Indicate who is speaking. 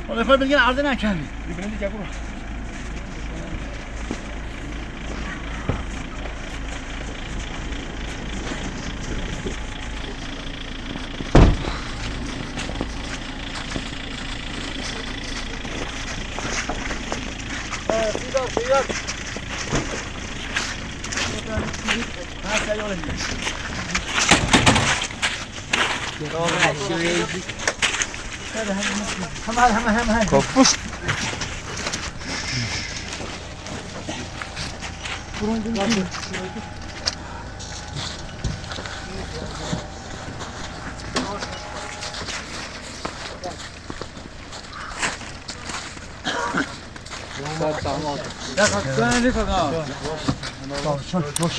Speaker 1: Olefar bilgin ardı ne kendi? Sigar. Ha sen yol edin. Hemen.
Speaker 2: Kopmuş.
Speaker 1: Ya kalk, ben ne kadar?
Speaker 2: Tamam, boş.